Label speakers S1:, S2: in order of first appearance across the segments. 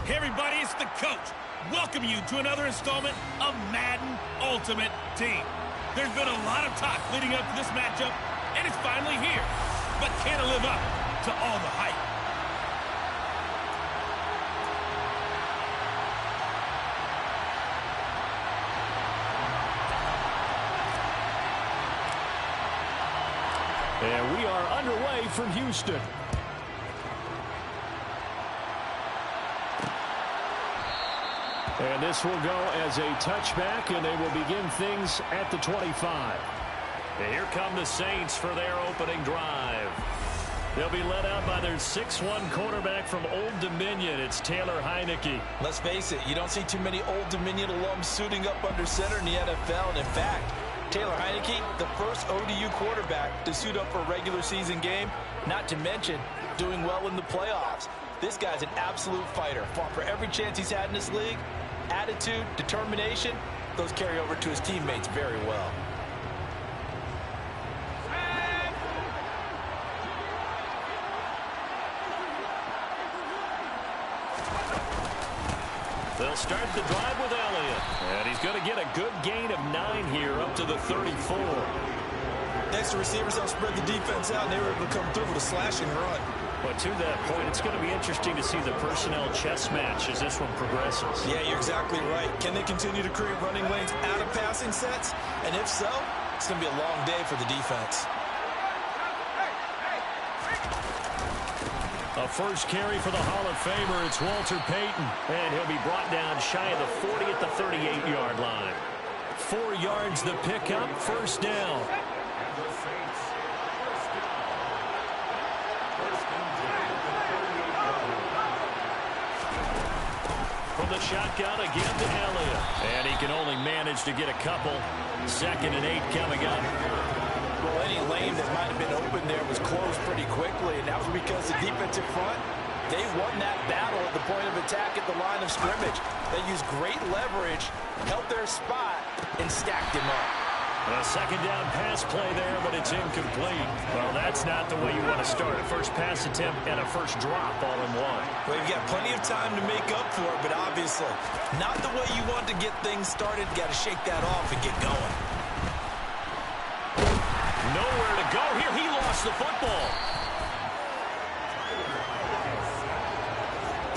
S1: Hey everybody, it's the coach. Welcome you to another installment of Madden Ultimate Team. There's been a lot of talk leading up to this matchup, and it's finally here. But can it live up to all the hype?
S2: And we are underway from Houston. And this will go as a touchback, and they will begin things at the 25. And here come the Saints for their opening drive. They'll be led out by their 6'1 quarterback from Old Dominion. It's Taylor Heineke.
S3: Let's face it, you don't see too many Old Dominion alums suiting up under center in the NFL. And in fact, Taylor Heineke, the first ODU quarterback to suit up for a regular season game, not to mention doing well in the playoffs. This guy's an absolute fighter. Fought for every chance he's had in this league. Attitude, determination, those carry over to his teammates very well.
S2: They'll start the drive with Elliott. And he's going to get a good gain of 9 here up to the 34.
S3: Extra receivers help spread the defense out, and they were able to come through with a slashing run.
S2: But to that point, it's going to be interesting to see the personnel chess match as this one progresses.
S3: Yeah, you're exactly right. Can they continue to create running lanes out of passing sets? And if so, it's going to be a long day for the defense.
S2: A first carry for the Hall of Famer. It's Walter Payton. And he'll be brought down shy of the 40 at the 38-yard line. 4 yards the pickup, first down. From the shotgun again to Elliott. And he can only manage to get a couple. 2nd and 8 coming up.
S3: Well, any lane that might have been open there was closed pretty quickly, and that was because the defensive front, they won that battle at the point of attack at the line of scrimmage. They used great leverage, held their spot, and stacked him up.
S2: A 2nd down pass play there, but it's incomplete. Well, that's not the way you want to start. A first pass attempt and a first drop all in one.
S3: Well, you've got plenty of time to make up for it, but obviously not the way you want to get things started. Got to shake that off and get going.
S2: Nowhere to go here. He lost the football.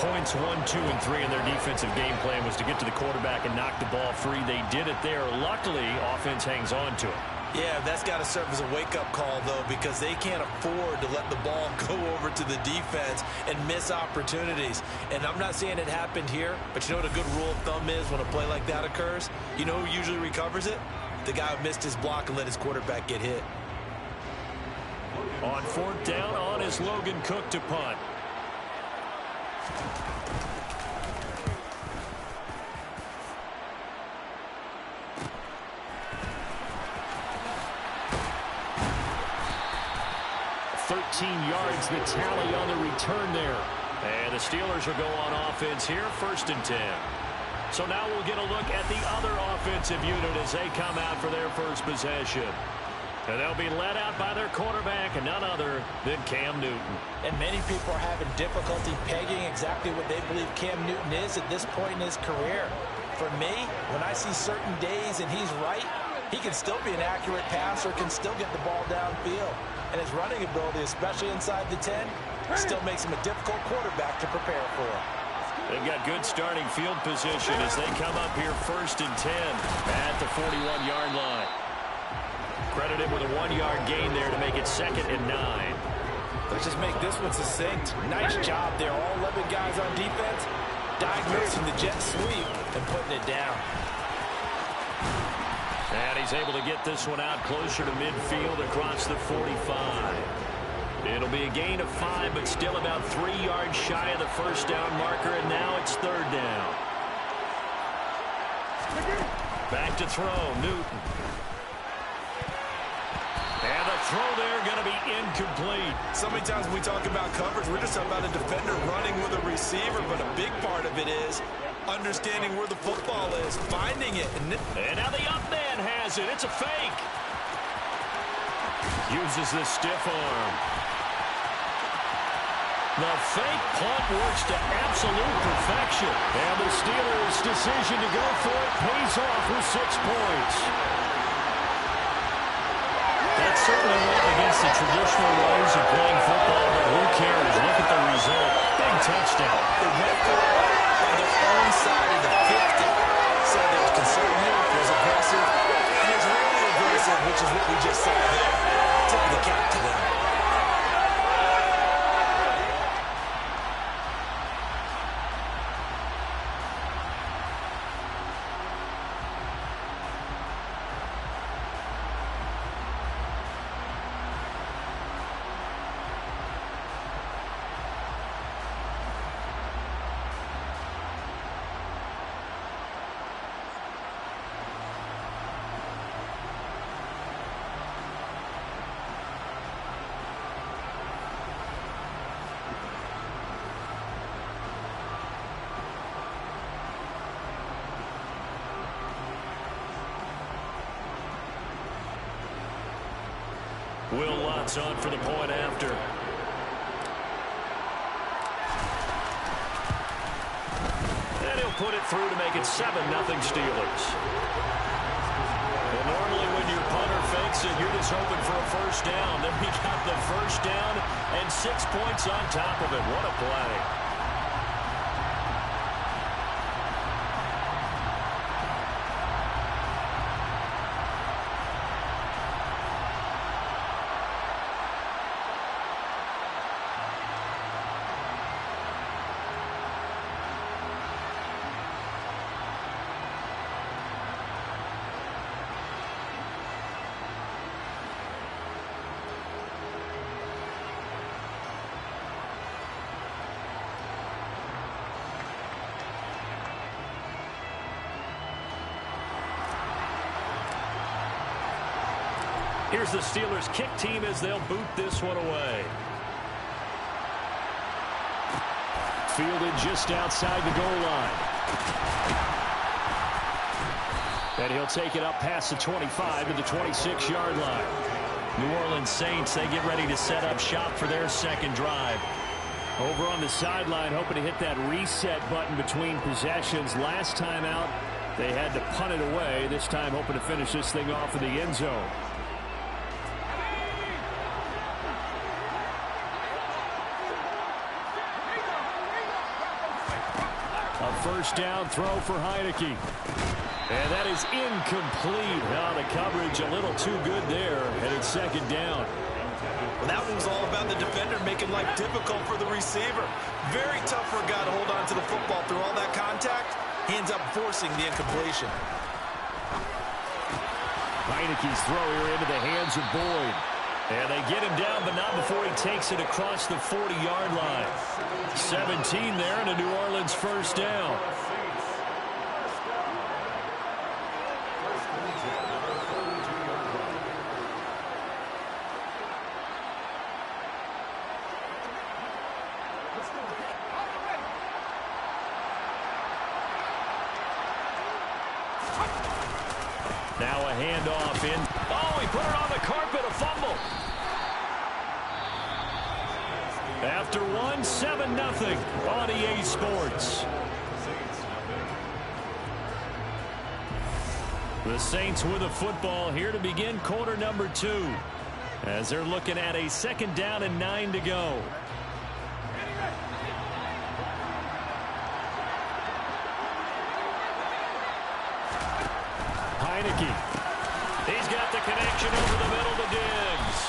S2: Points 1, 2, and 3 in their defensive game plan was to get to the quarterback and knock the ball free. They did it there. Luckily, offense hangs on to it.
S3: Yeah, that's got to serve as a wake-up call, though, because they can't afford to let the ball go over to the defense and miss opportunities. And I'm not saying it happened here, but you know what a good rule of thumb is when a play like that occurs? You know who usually recovers it? The guy who missed his block and let his quarterback get hit.
S2: On 4th down, on is Logan Cook to punt. Yards the tally on the return there. And the Steelers will go on offense here, 1st and 10. So now we'll get a look at the other offensive unit as they come out for their first possession. And they'll be led out by their quarterback, and none other than Cam Newton.
S3: And many people are having difficulty pegging exactly what they believe Cam Newton is at this point in his career. For me, when I see certain days and he's right, he can still be an accurate passer, can still get the ball downfield. And his running ability, especially inside the 10, still makes him a difficult quarterback to prepare for.
S2: They've got good starting field position as they come up here 1st and 10 at the 41-yard line. Credited with a 1-yard gain there to make it 2nd and 9.
S3: Let's just make this one succinct. Nice job there. All 11 guys on defense diagnosing the jet sweep and putting it down.
S2: And he's able to get this one out closer to midfield across the 45. It'll be a gain of 5, but still about 3 yards shy of the first down marker, and now it's 3rd down. Back to throw, Newton. And the throw there going to be incomplete.
S3: So many times when we talk about coverage, we're just talking about a defender running with a receiver, but a big part of it is understanding where the football is, finding it.
S2: And now the up man has it. It's a fake. Uses the stiff arm. The fake punt works to absolute perfection. And the Steelers' decision to go for it pays off with 6 points. That certainly went against the traditional ways of playing football, but who cares? Look at the result. Big touchdown.
S3: They went for it on their own side of the 50. So there's conservative, there's aggressive, and there's really aggressive, which is what we just saw there. Tip of the cap to them.
S2: Will Lutz on for the point after. And he'll put it through to make it 7-0 Steelers. Well, normally when your punter fakes it, you're just hoping for a first down. Then he got the first down and 6 points on top of it. What a play. Here's the Steelers kick team as they'll boot this one away. Fielded just outside the goal line. And he'll take it up past the 25 to the 26-yard line. New Orleans Saints, they get ready to set up shop for their second drive. Over on the sideline, hoping to hit that reset button between possessions. Last time out, they had to punt it away. This time, hoping to finish this thing off in the end zone. A first down throw for Heineke. And that is incomplete. Now the coverage a little too good there, and it's second down.
S3: Well, that one was all about the defender making life difficult for the receiver. Very tough for a guy to hold on to the football through all that contact. He ends up forcing the incompletion.
S2: Heineke's throw here into the hands of Boyd. And they get him down, but not before he takes it across the 40-yard line. 17 there, and a New Orleans first down. Now a handoff in. Oh, he put it on the carpet, a fumble. After 7-0 on EA Sports. The Saints with the football here to begin quarter number 2. As they're looking at a second down and 9 to go. Heineke. He's got the connection over the middle to Diggs.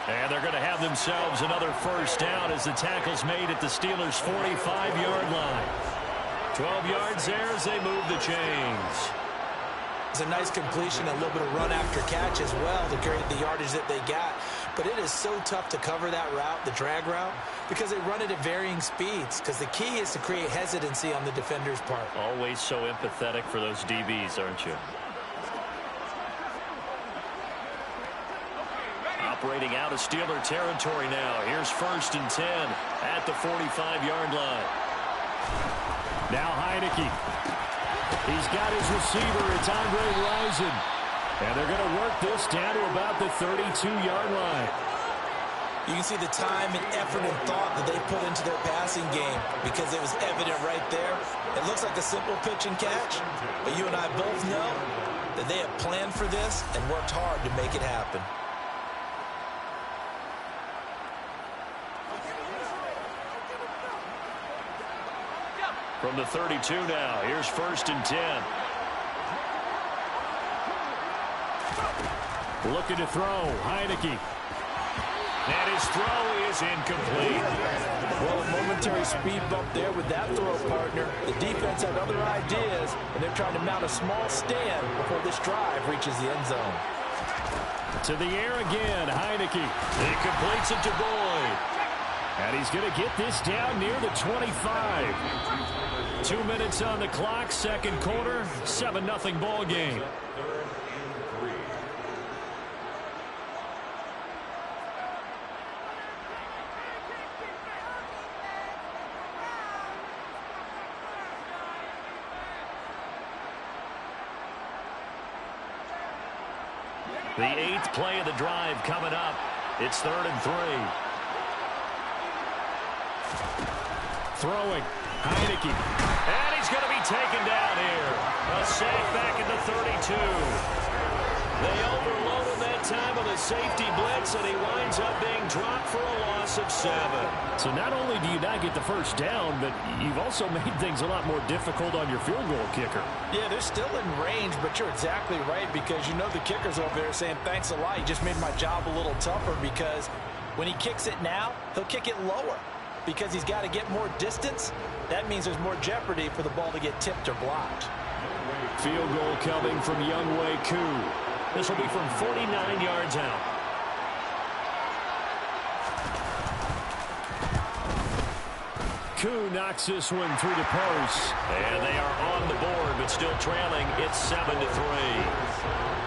S2: And they're going to have themselves another first down as the tackle's made at the Steelers' 45-yard line. 12 yards there as they move the chains.
S3: It's a nice completion, a little bit of run after catch as well to create the yardage that they got. But it is so tough to cover that route, the drag route, because they run it at varying speeds. Because the key is to create hesitancy on the defender's part.
S2: Always so empathetic for those DBs, aren't you? Operating out of Steeler territory now. Here's 1st and 10 at the 45-yard line. Now Heineke. He's got his receiver. It's Andre Rison. And they're going to work this down to about the 32-yard line.
S3: You can see the time and effort and thought that they put into their passing game because it was evident right there. It looks like a simple pitch and catch, but you and I both know that they have planned for this and worked hard to make it happen.
S2: From the 32 now, here's 1st and 10. Looking to throw, Heineke. And his throw is incomplete.
S3: Well, a momentary speed bump there with that throw, partner. The defense had other ideas, and they're trying to mount a small stand before this drive reaches the end zone.
S2: To the air again, Heineke. He completes it to Boyd. And he's going to get this down near the 25. 2 minutes on the clock, second quarter, 7-0 ball game. The 8th play of the drive coming up. It's 3rd and 3. Throwing. Heineke. And he's going to be taken down here. A sack back at the 32. They overload him that time with a safety blitz, and he winds up being dropped for a loss of 7. So not only do you not get the first down, but you've also made things a lot more difficult on your field goal kicker.
S3: Yeah, they're still in range, but you're exactly right because you know the kicker's over there saying, thanks a lot. You just made my job a little tougher because when he kicks it now, he'll kick it lower. Because he's got to get more distance, that means there's more jeopardy for the ball to get tipped or blocked.
S2: Field goal coming from Younghoe Koo. This will be from 49 yards out. Koo knocks this one through the post. And they are on the board, but still trailing. It's 7-3.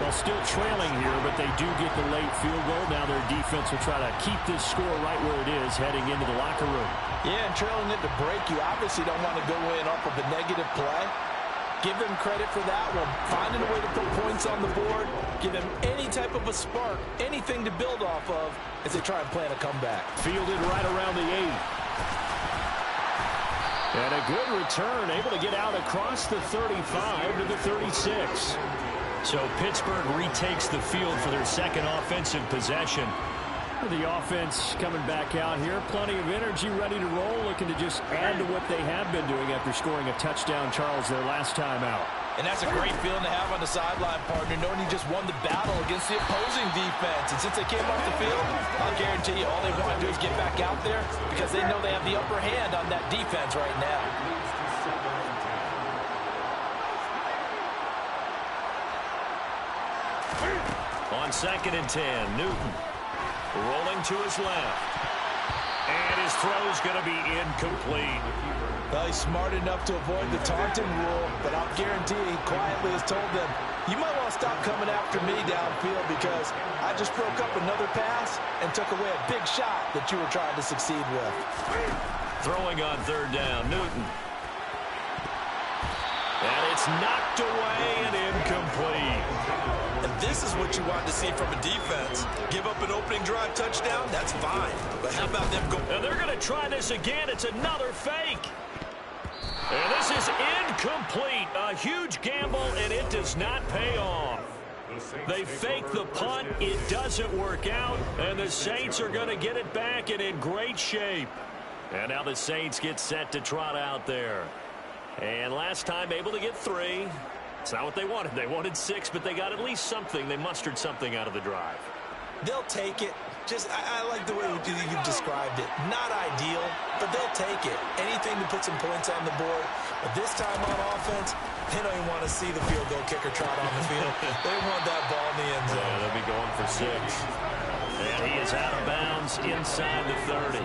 S2: Well, still trailing here, but they do get the late field goal. Now their defense will try to keep this score right where it is heading into the locker room.
S3: Yeah, and trailing it to break, you obviously don't want to go in off of a negative play. Give them credit for that one. Finding a way to put points on the board. Give them any type of a spark, anything to build off of as they try and plan a comeback.
S2: Fielded right around the 8. And a good return, able to get out across the 35 to the 36. So Pittsburgh retakes the field for their second offensive possession. The offense coming back out here. Plenty of energy, ready to roll, looking to just add to what they have been doing after scoring a touchdown, Charles, their last time out.
S3: And that's a great feeling to have on the sideline, partner, knowing you just won the battle against the opposing defense. And since they came off the field, I'll guarantee you all they want to do is get back out there because they know they have the upper hand on that defense right now.
S2: On 2nd and 10, Newton rolling to his left. And his throw's going to be incomplete.
S3: Well, he's smart enough to avoid the taunting rule, but I'll guarantee he quietly has told them, you might want to stop coming after me downfield because I just broke up another pass and took away a big shot that you were trying to succeed with.
S2: Throwing on 3rd down, Newton. And it's knocked away and incomplete.
S3: And this is what you want to see from a defense. Give up an opening drive touchdown, that's fine. But how about them go?
S2: And they're going to try this again. It's another fake. And this is incomplete. A huge gamble, and it does not pay off. They fake the punt. It doesn't work out. And the Saints are going to get it back and in great shape. And now the Saints get set to trot out there. And last time able to get 3. It's not what they wanted. They wanted 6, but they got at least something. They mustered something out of the drive.
S3: They'll take it. Just, I like the way you've described it. Not ideal, but they'll take it. Anything to put some points on the board. But this time on offense, they don't even want to see the field goal kicker trot on the field. They want that ball in the end zone.
S2: Yeah, they'll be going for 6. And he is out of bounds inside the 30.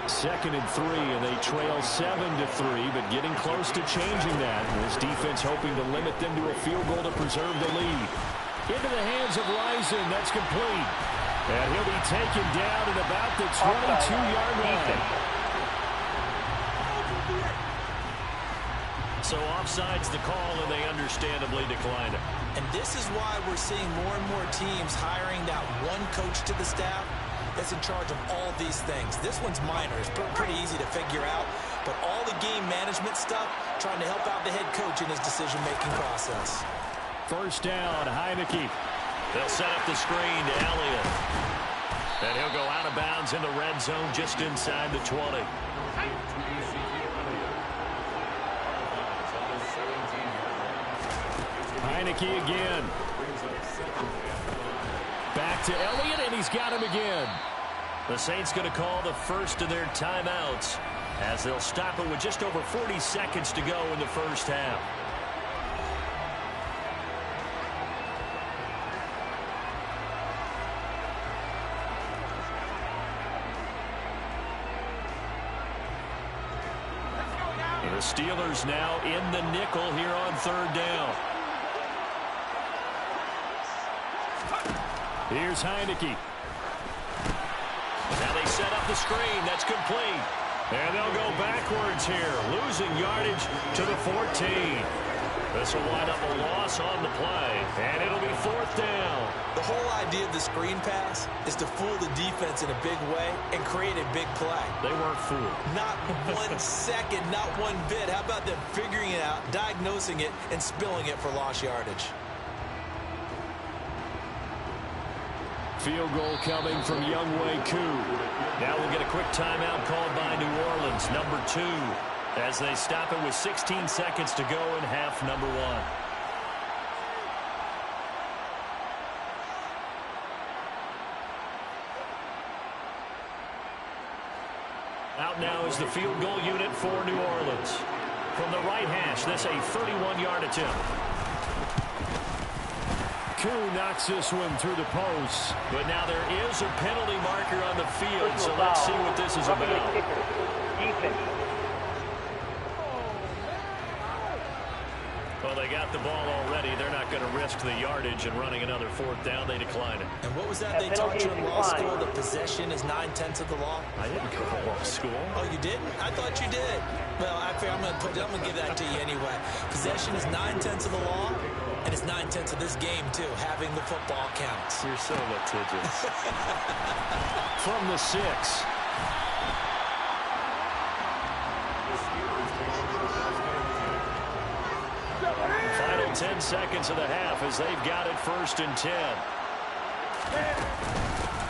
S2: 2nd and 3, and they trail 7-3, but getting close to changing that. And this defense hoping to limit them to a field goal to preserve the lead. Into the hands of Rison, that's complete. And he'll be taken down at about the 22-yard line. So offside's the call, and they understandably declined it.
S3: And this is why we're seeing more and more teams hiring that one coach to the staff is in charge of all these things. This one's minor. It's pretty easy to figure out. But all the game management stuff, trying to help out the head coach in his decision-making process.
S2: First down, Heineke. They'll set up the screen to Elliott. And he'll go out of bounds in the red zone just inside the 20. Heineke again. Back to Elliott, and he's got him again. The Saints going to call the first of their timeouts as they'll stop it with just over 40 seconds to go in the first half. The Steelers now in the nickel here on third down. Here's Heineke. Now they set up the screen. That's complete. And they'll go backwards here, losing yardage to the 14. This will wind up a loss on the play, and it'll be fourth down.
S3: The whole idea of the screen pass is to fool the defense in a big way and create a big play.
S2: They weren't fooled.
S3: Not 1 second, not one bit. How about them figuring it out, diagnosing it, and spilling it for lost yardage?
S2: Field goal coming from Younghoe Koo. Now we'll get a quick timeout called by New Orleans, number 2, as they stop it with 16 seconds to go in half number 1. Out now is the field goal unit for New Orleans. From the right hash, this a 31-yard attempt. Koo knocks this one through the post. But now there is a penalty marker on the field, so let's see what this is about. Well, they got the ball already. They're not going to risk the yardage and running another fourth down. They decline it.
S3: And what was that they taught you in law school, that possession is 9/10 of the law?
S2: I didn't go to law school.
S3: Oh, you didn't? I thought you did. Well, I'm going to give that to you anyway. Possession is 9/10 of the law, and it's 9/10 of this game, too. Having the football counts.
S2: You're so litigious. From the 6. Final 10 seconds of the half as they've got it first and 10.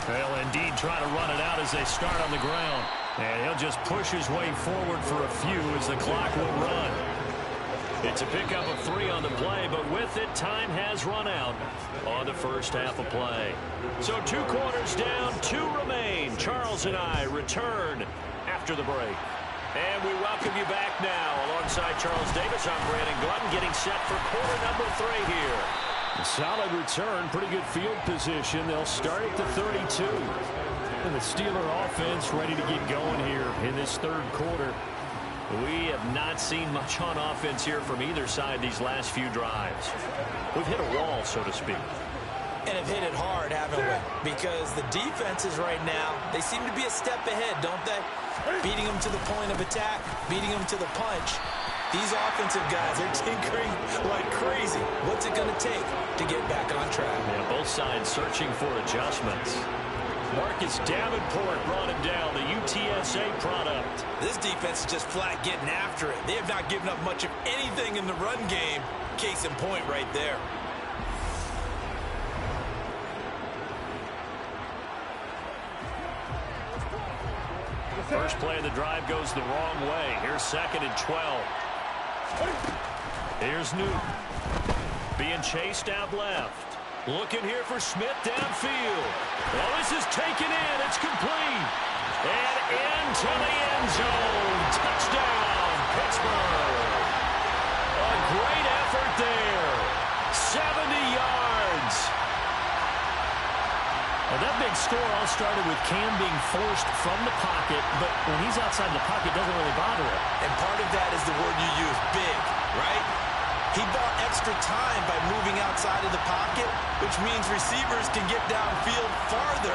S2: They'll indeed try to run it out as they start on the ground. And he'll just push his way forward for a few as the clock will run. It's a pickup of 3 on the play, but with it, time has run out on the first half of play. So 2 quarters down, 2 remain. Charles and I return after the break. And we welcome you back now. Alongside Charles Davis, I'm Brandon Glenn, getting set for quarter number 3 here. A solid return, pretty good field position. They'll start at the 32. And the Steeler offense ready to get going here in this third quarter. We have not seen much on offense here from either side these last few drives. We've hit a wall, so to speak.
S3: And have hit it hard, haven't we? Because the defenses right now, they seem to be a step ahead, don't they? Beating them to the point of attack, beating them to the punch. These offensive guys are tinkering like crazy. What's it going to take to get back on track?
S2: Yeah, both sides searching for adjustments. Marcus Davenport brought him down, the UTSA product.
S3: This defense is just flat getting after it. They have not given up much of anything in the run game. Case in point right there.
S2: First play of the drive goes the wrong way. Here's 2nd and 12. Here's Newton. Being chased out left. Looking here for Smith downfield. Well, this is taken in. It's complete. And into the end zone. Touchdown, Pittsburgh. A great effort there. 70 yards. Well, that big score all started with Cam being forced from the pocket, but when he's outside the pocket, it doesn't really bother him.
S3: And part of that is the word you use, big, right? He bought extra time by moving outside of the pocket, which means receivers can get downfield farther,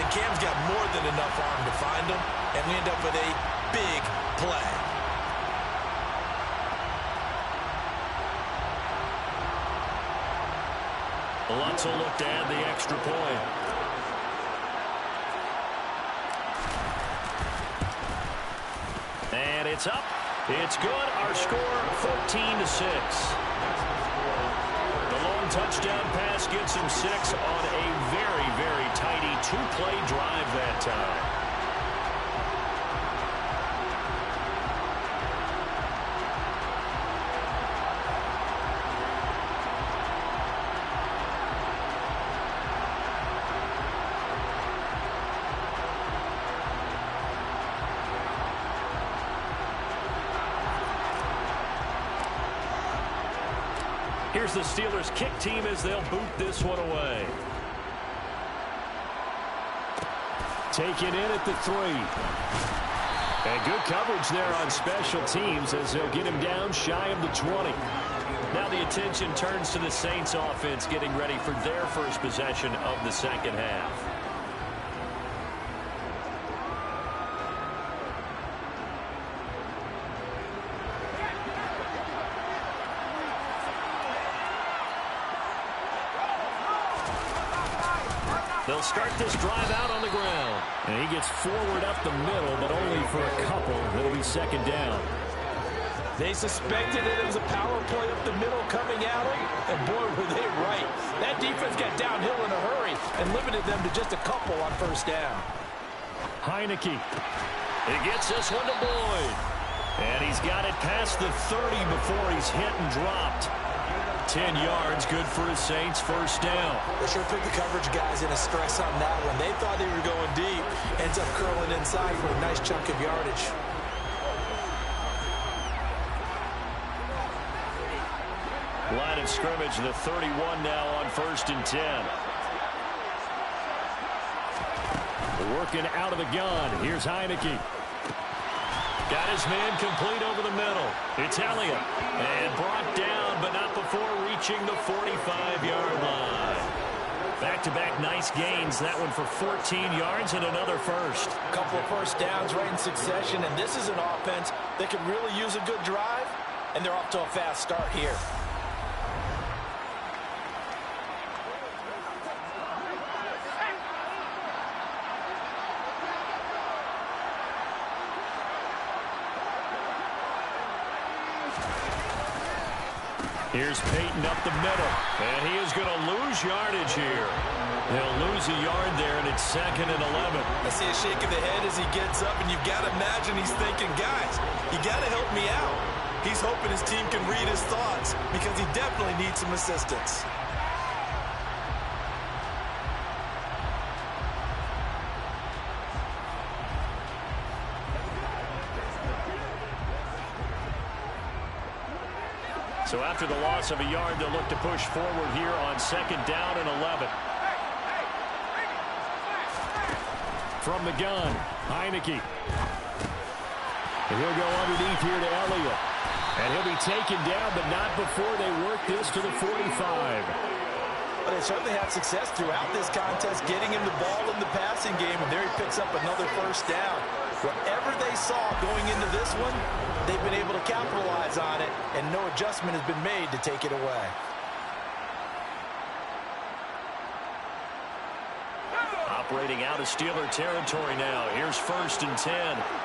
S3: and Cam's got more than enough arm to find him, and we end up with a big play.
S2: Lutz will look to add the extra point. And it's up. It's good. Our score, 14-6. The long touchdown pass gets him 6 on a very, very tidy two-play drive that time. Here's the Steelers' kick team as they'll boot this one away. Taken in at the 3. And good coverage there on special teams as they'll get him down shy of the 20. Now the attention turns to the Saints offense getting ready for their first possession of the second half. They'll start this drive out on the ground. And he gets forward up the middle, but only for a couple. It'll be second down.
S3: They suspected that it was a power play up the middle coming at him, and boy, were they right. That defense got downhill in a hurry and limited them to just a couple on first down.
S2: Heineke. He gets this one to Boyd. And he's got it past the 30 before he's hit and dropped. 10 yards, good for his Saints, first down.
S3: They sure put the coverage guys in a stress on that one. They thought they were going deep. Ends up curling inside for a nice chunk of yardage.
S2: Line of scrimmage, the 31 now on 1st and 10. Working out of the gun. Here's Heineke. Got his man complete over the middle. It's Elliott. And brought down, but not before reaching the 45-yard line. Back-to-back nice gains. That one for 14 yards and another first.
S3: A couple of first downs right in succession, and this is an offense that could really use a good drive, and they're off to a fast start here.
S2: Here's Peyton up the middle, and he is going to lose yardage here. He'll lose a yard there, and it's 2nd and 11.
S3: I see a shake of the head as he gets up, and you've got to imagine he's thinking, guys, you got to help me out. He's hoping his team can read his thoughts because he definitely needs some assistance.
S2: So after the loss of a yard, they'll look to push forward here on 2nd down and 11. From the gun, Heineke. And he'll go underneath here to Elliott. And he'll be taken down, but not before they work this to the 45.
S3: But they certainly had success throughout this contest, getting him the ball in the passing game, and there he picks up another first down. Whatever they saw going into this one, they've been able to capitalize on it, and no adjustment has been made to take it away.
S2: Operating out of Steeler territory now. Here's 1st and 10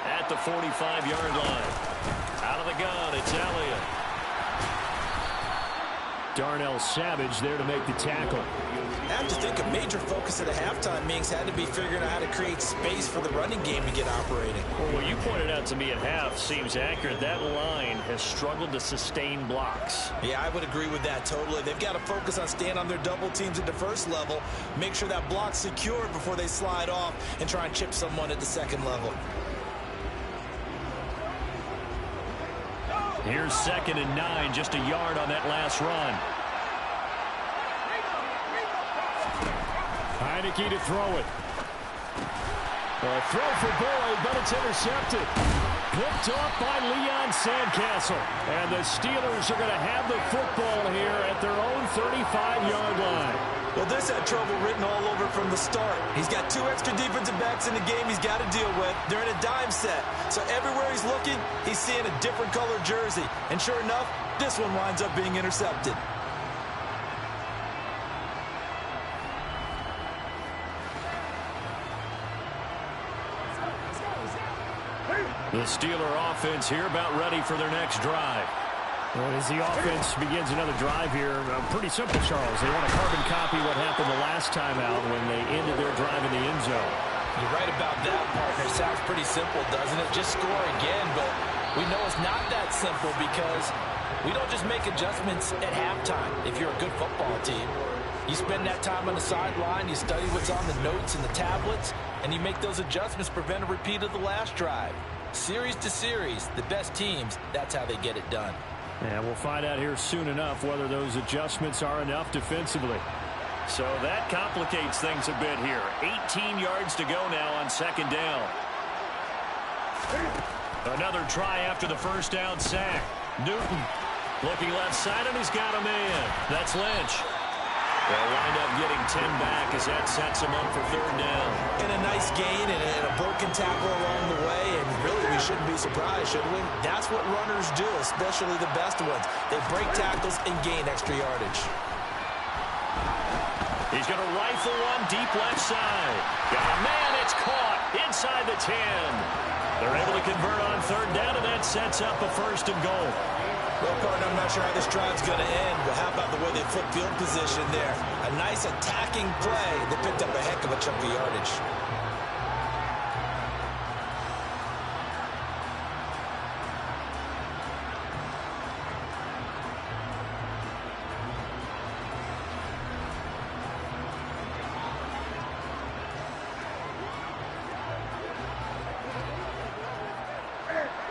S2: at the 45-yard line. Out of the gun, it's Elliott. Darnell Savage there to make the tackle.
S3: I have to think a major focus at the halftime, Minks, had to be figuring out how to create space for the running game to get operating.
S2: Well, what you pointed out to me at half seems accurate. That line has struggled to sustain blocks.
S3: Yeah, I would agree with that totally. They've got to focus on staying on their double teams at the first level, make sure that block's secured before they slide off and try and chip someone at the second level.
S2: Here's 2nd and 9, just a yard on that last run. Heineke to throw it. A throw for Boyd, but it's intercepted. Picked off by Leon Sandcastle. And the Steelers are going to have the football here at their own 35-yard line.
S3: Well, this had trouble written all over from the start. He's got 2 extra defensive backs in the game he's got to deal with. They're in a dime set. So everywhere he's looking, he's seeing a different color jersey. And sure enough, this one winds up being intercepted.
S2: The Steeler offense here about ready for their next drive.
S4: Well, as the offense begins another drive here, pretty simple, Charles. They want to carbon copy what happened the last time out when they ended their drive in the end zone.
S3: You're right about that, partner. Sounds pretty simple, doesn't it? Just score again, but we know it's not that simple because we don't just make adjustments at halftime if you're a good football team. You spend that time on the sideline, you study what's on the notes and the tablets, and you make those adjustments, prevent a repeat of the last drive. Series to series, the best teams, that's how they get it done.
S4: And we'll find out here soon enough whether those adjustments are enough defensively.
S2: So that complicates things a bit here. 18 yards to go now on second down. Another try after the first down sack. Newton looking left side, and he's got a man. That's Lynch. They'll wind up getting 10 back as that sets them up for third down.
S3: And a nice gain and a broken tackle along the way, and really we shouldn't be surprised, should we? That's what runners do, especially the best ones. They break tackles and gain extra yardage.
S2: He's going to rifle one deep left side. Got a man, it's caught inside the 10. They're able to convert on third down, and that sets up a first and goal.
S3: Well, partner, I'm not sure how this drive's going to end, but how about the way they flip field position there? A nice attacking play that picked up a heck of a chunk of yardage.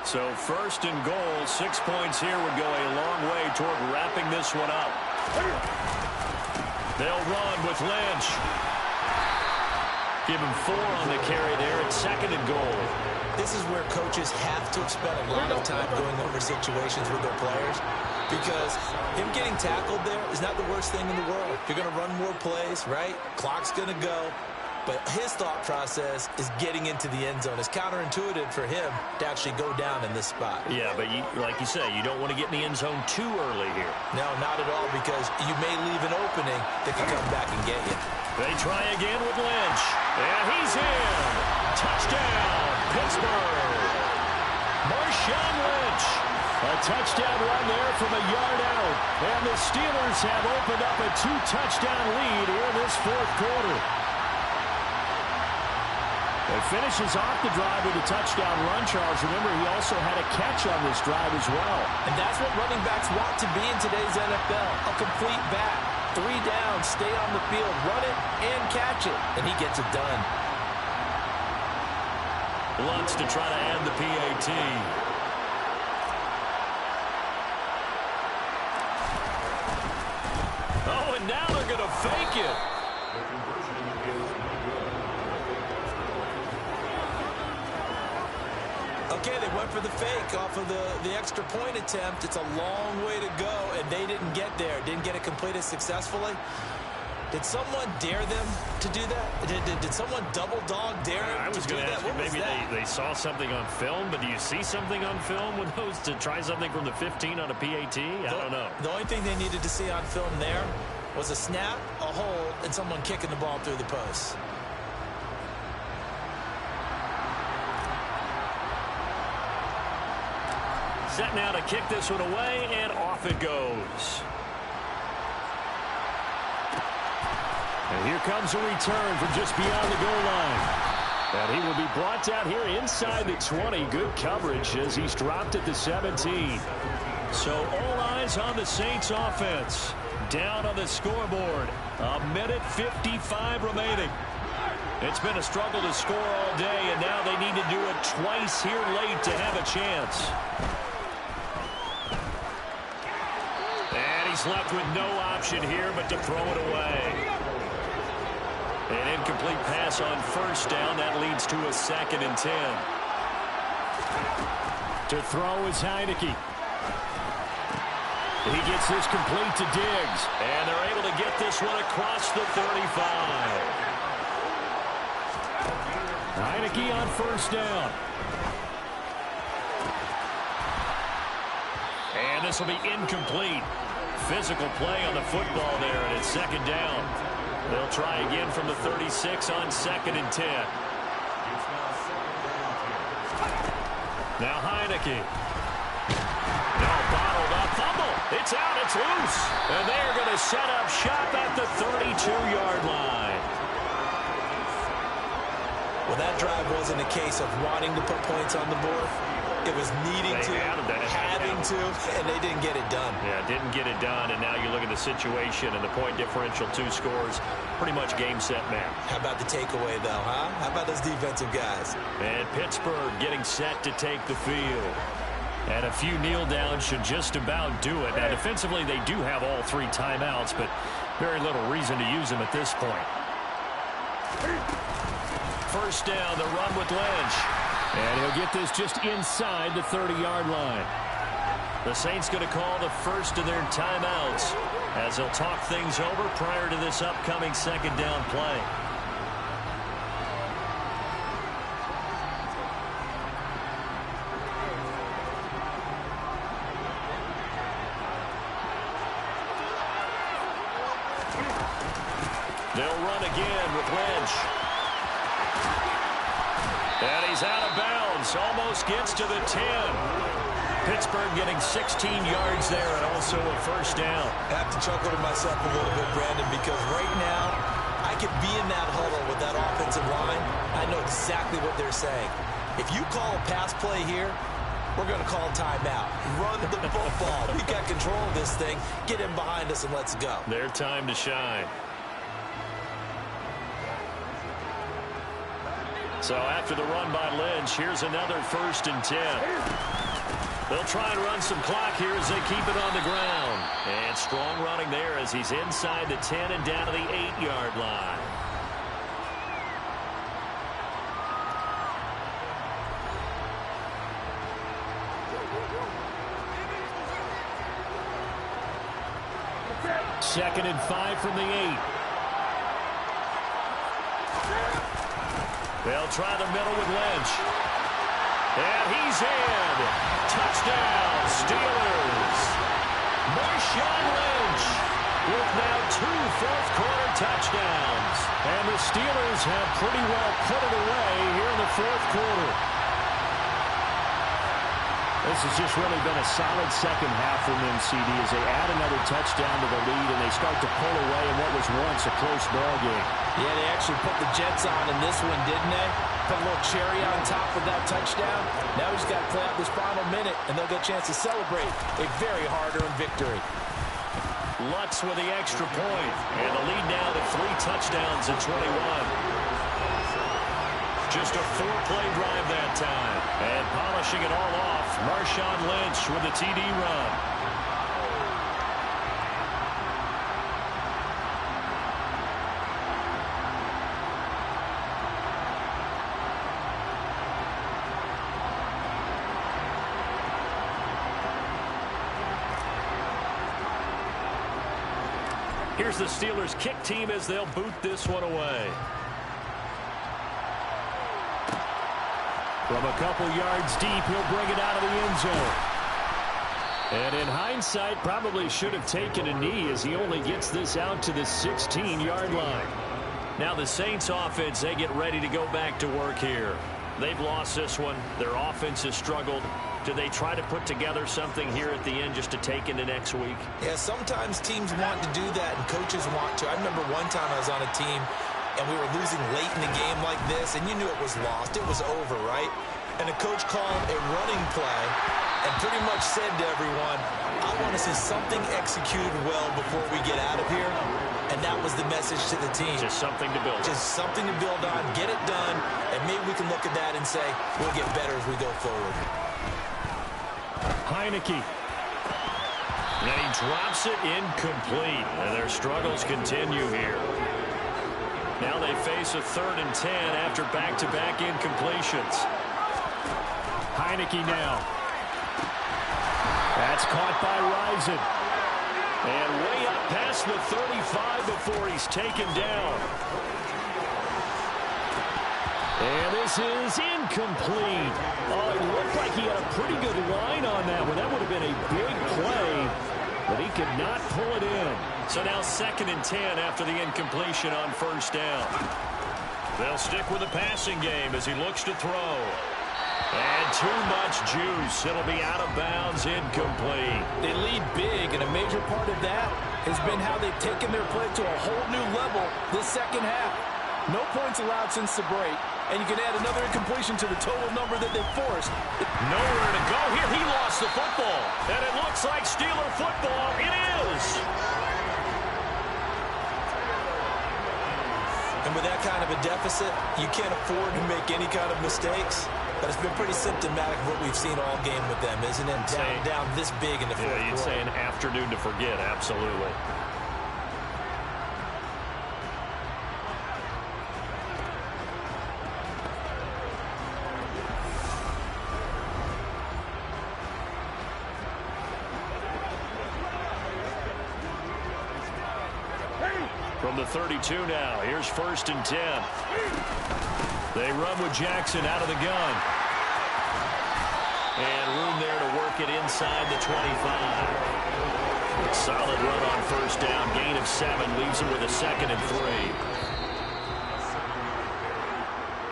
S2: So first and goal, 6 points here would go a long way toward wrapping this one up. They'll run with Lynch. Give him 4 on the carry there at second and goal.
S3: This is where coaches have to spend a lot of time going over situations with their players, because him getting tackled there is not the worst thing in the world. You're going to run more plays, right? Clock's going to go. But his thought process is getting into the end zone. It's counterintuitive for him to actually go down in this spot.
S2: Yeah, but like you say, you don't want to get in the end zone too early here.
S3: No, not at all, because you may leave an opening that can come back and get you.
S2: They try again with Lynch. And he's in. Touchdown, Pittsburgh. Marshawn Lynch. A touchdown run there from a yard out. And the Steelers have opened up a 2-touchdown lead here in this fourth quarter.
S4: He finishes off the drive with a touchdown run, Charles. Remember, he also had a catch on this drive as well.
S3: And that's what running backs want to be in today's NFL. A complete back. 3 down, stay on the field, run it, and catch it. And he gets it done.
S2: Lutz to try to add the PAT. Oh, and now they're going to fake it.
S3: Okay, they went for the fake off of the extra point attempt. It's a long way to go, and they didn't get there. Didn't get it completed successfully. Did someone dare them to do that? Did someone double dog dare them
S2: I was
S3: to do
S2: going to
S3: that?
S2: ask you, maybe they saw something on film, but do you see something on film with those to try something from the 15 on a PAT? I don't know.
S3: The only thing they needed to see on film there was a snap, a hold, and someone kicking the ball through the post.
S2: Set now to kick this one away, and off it goes.
S4: And here comes a return from just beyond the goal line. And he will be brought down here inside the 20. Good coverage as he's dropped at the 17.
S2: So all eyes on the Saints offense. Down on the scoreboard. 1:55 remaining. It's been a struggle to score all day, and now they need to do it twice here late to have a chance. And he's left with no option here but to throw it away. An incomplete pass on first down. That leads to a 2nd and 10.
S4: To throw is Heineke. He gets this complete to Diggs.
S2: And they're able to get this one across the 35.
S4: Heineke on first down.
S2: And this will be incomplete. Physical play on the football there, and it's 2nd down. They'll try again from the 36 on 2nd and 10. Now Heineke. No, bottled up. Fumble. It's out. It's loose. And they're going to set up shop at the 32-yard line.
S3: Well, that drive wasn't a case of wanting to put points on the board. It was needing to, having to, and they didn't get it done.
S2: Yeah, didn't get it done, and now you look at the situation and the point differential, 2 scores, pretty much game, set, match.
S3: How about the takeaway, though, huh? How about those defensive guys?
S2: And Pittsburgh getting set to take the field. And a few kneel downs should just about do it. Now, defensively, they do have all 3 timeouts, but very little reason to use them at this point. First down, the run with Lynch. And he'll get this just inside the 30-yard line. The Saints going to call the first of their timeouts as they'll talk things over prior to this upcoming second down play. They'll run again with Lynch. And he's out of bounds. Almost gets to the 10. Pittsburgh getting 16 yards there and also a first down.
S3: I have to chuckle to myself a little bit, Brandon, because right now I could be in that huddle with that offensive line. I know exactly what they're saying. If you call a pass play here, we're going to call timeout. Run the football. We got control of this thing. Get in behind us and let's go.
S2: Their time to shine. So after the run by Lynch, here's another 1st and 10. They'll try and run some clock here as they keep it on the ground. And strong running there as he's inside the 10 and down to the 8-yard line. Second and 5 from the 8. They'll try the middle with Lynch. And he's in. Touchdown, Steelers. Marshawn Lynch with now 2 fourth-quarter touchdowns. And the Steelers have pretty well put it away here in the 4th quarter.
S4: This has just really been a solid second half from them, CD, as they add another touchdown to the lead and they start to pull away in what was once a close ball game.
S3: Yeah, they actually put the Jets on in this one, didn't they? Put a little cherry on top with that touchdown. Now he's got to play out this final minute, and they'll get a chance to celebrate a very hard-earned victory.
S2: Lutz with the extra point, and the lead now to 3 touchdowns at 21. Just a 4-play drive that time. And polishing it all off, Marshawn Lynch with a TD run. Here's the Steelers kick team as they'll boot this one away.
S4: From a couple yards deep, he'll bring it out of the end zone.
S2: And in hindsight, probably should have taken a knee as he only gets this out to the 16-yard line. Now the Saints offense, they get ready to go back to work here. They've lost this one. Their offense has struggled. Do they try to put together something here at the end just to take into next week?
S3: Yeah, sometimes teams want to do that and coaches want to. I remember one time I was on a team and we were losing late in the game like this, and you knew it was lost. It was over, right? And the coach called a running play and pretty much said to everyone, I want to see something executed well before we get out of here. And that was the message to the team.
S2: Just something to build on.
S3: Just something to build on, get it done, and maybe we can look at that and say, we'll get better as we go forward.
S2: Heineke. And he drops it incomplete. And their struggles continue here. Now they face a 3rd and 10 after back-to-back incompletions.
S4: Heineke now. That's caught by Rison.
S2: And way up past the 35 before he's taken down. And this is incomplete. Oh, it looked like he had a pretty good line on that one. That would have been a big play, but he could not pull it in. So now 2nd and 10 after the incompletion on 1st down. They'll stick with the passing game as he looks to throw. And too much juice. It'll be out of bounds, incomplete.
S3: They lead big, and a major part of that has been how they've taken their play to a whole new level this second half. No points allowed since the break, and you can add another incompletion to the total number that they forced.
S2: Nowhere to go here. He lost the football, and it looks like Steeler football. It is.
S3: And with that kind of a deficit, you can't afford to make any kind of mistakes. But it's been pretty symptomatic of what we've seen all game with them, isn't it? Down this big in the fourth quarter.
S2: You'd say an afternoon to forget, absolutely. From the 32 now, here's 1st and 10. They run with Jackson out of the gun. And room there to work it inside the 25. Solid run on 1st down. Gain of 7 leaves them with a 2nd and 3.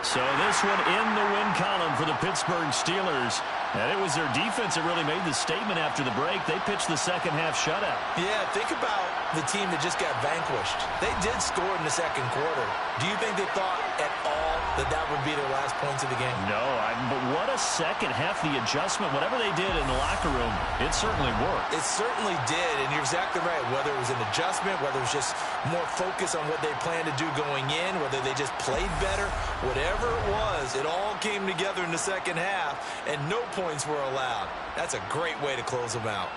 S2: So this one in the win column for the Pittsburgh Steelers. And it was their defense that really made the statement after the break. They pitched the second half shutout.
S3: Yeah, think about the team that just got vanquished. They did score in the second quarter. Do you think they thought at all that that would be their last points of the game?
S2: No, but what a second half. The adjustment, whatever they did in the locker room, it certainly worked.
S3: It certainly did, and you're exactly right. Whether it was an adjustment, whether it was just more focus on what they planned to do going in, whether they just played better, whatever it was, it all came together in the second half, and no points were allowed. That's a great way to close them out.